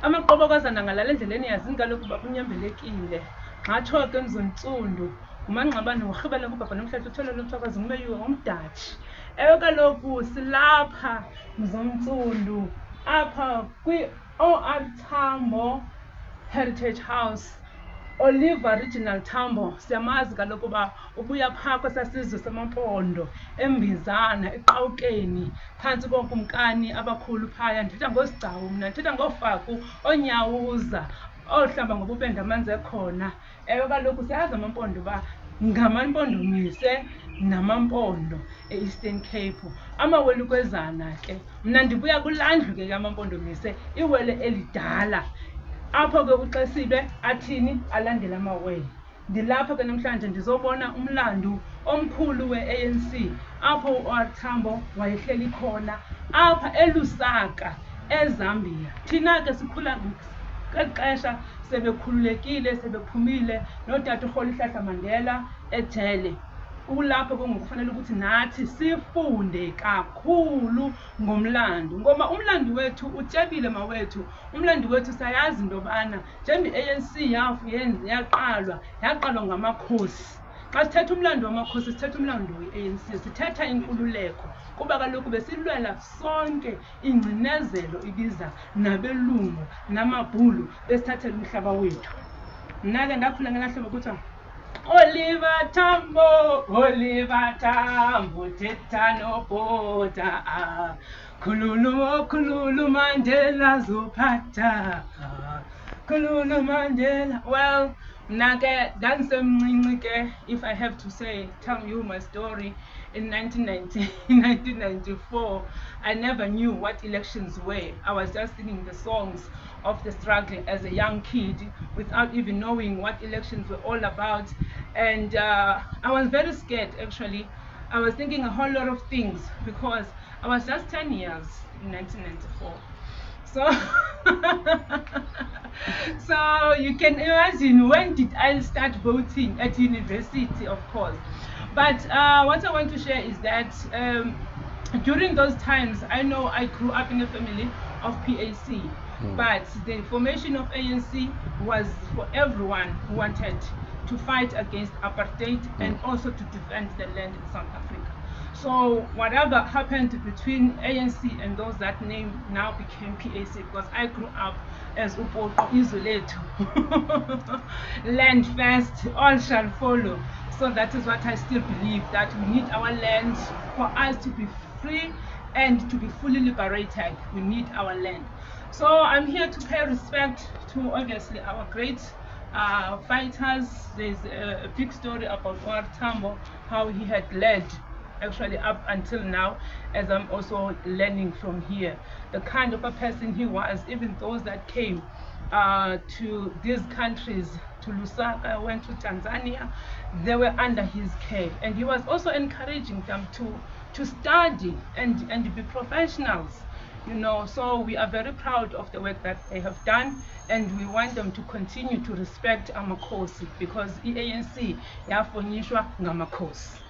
amaqobokazana ngalala endleleni yazini kaloku uba kunyembelekile ngatsho ke Mzontsundu ngumangqabane worhibela kubhabha nomhlathu utholele umthwakazi ngumeyiwe ngomdatshi. Ewe kaloku silapha Mzontsundu apha kwi-OR Tambo Heritage House, Oliver Regional Tambo. Siyamazi kaloku uba ubuya phaa kwesaa sizwe samaMpondo eMbizana eQawukeni phantsi kookumkani abakhulu phaya. Ndithetha ngoSigcawu mna, ndithetha ngooFaku, oonyawuza, ohlamba ngobupenda amanzi ekhona. Ewe kaloku siyazi amaMpondo uba ngamaMpondomise namaMpondo e-Eastern Cape, amawelekwezana ke. Mna ndibuya kulandlu ke yamaMpondomise, iwele elidala apho ke uXesibe athini alandela amawele. Ndilapha ke namhlanje ndizobona umlandu omkhulu we-ANC apho u-OR Tambo wayehleli khona apha eLusaka eZambia. Thina ke sikhula ngexesha sebekhululekile, sebephumile notata uRholihlahla Mandela ejele. Kulapho ke ngoku kufanele ukuthi nathi sifunde kakhulu ngomlando, ngoba umlando wethu utyebile mawethu. Umlando wethu sayazi into yobana njengoba i-ANC yaqalwa ngamakhosi. Xa sithetha umlando wamakhosi sithetha umlando we-ANC, sithetha inkululeko, kuba kaloku besilwela sonke ingcinezelo ibiza nabelungu namabhulu besithathela umhlaba wethu. Mna ke ndakhula ngelaa hlobo kuthiwa Oliver Tambo, Oliver Tambo, thetha nobhota, khululu khululu Mandela zophatha, khululu Mandela. Well, mna ke ndandisemncinci ke, if I have to tell you my story, in 1994, I never knew what elections were. I was just singing the songs of the struggle as a young kid without even knowing what elections were all about. And I was very scared, actually. I was thinking a whole lot of things because I was just 10 years in 1994. So you can imagine, when did I start voting? At university, of course. But what I want to share is that during those times, I know I grew up in a family of PAC, but the formation of ANC was for everyone who wanted to fight against apartheid and also to defend the land in South Africa. So whatever happened between ANC and those that name now became PAC, because I grew up as Upoto Isoleto. Land first, all shall follow. So that is what I still believe, that we need our land for us to be free and to be fully liberated. We need our land. So I'm here to pay respect to obviously our great fighters. There's a big story about OR Tambo, how he had led actually up until now, as I'm also learning from here, the kind of a person he was. Even those that came to these countries, to Lusaka, went to Tanzania, they were under his care, and he was also encouraging them to study and be professionals, you know. So we are very proud of the work that they have done, and we want them to continue to respect amakhosi, because ANC yafonyishwa ngamakhosi.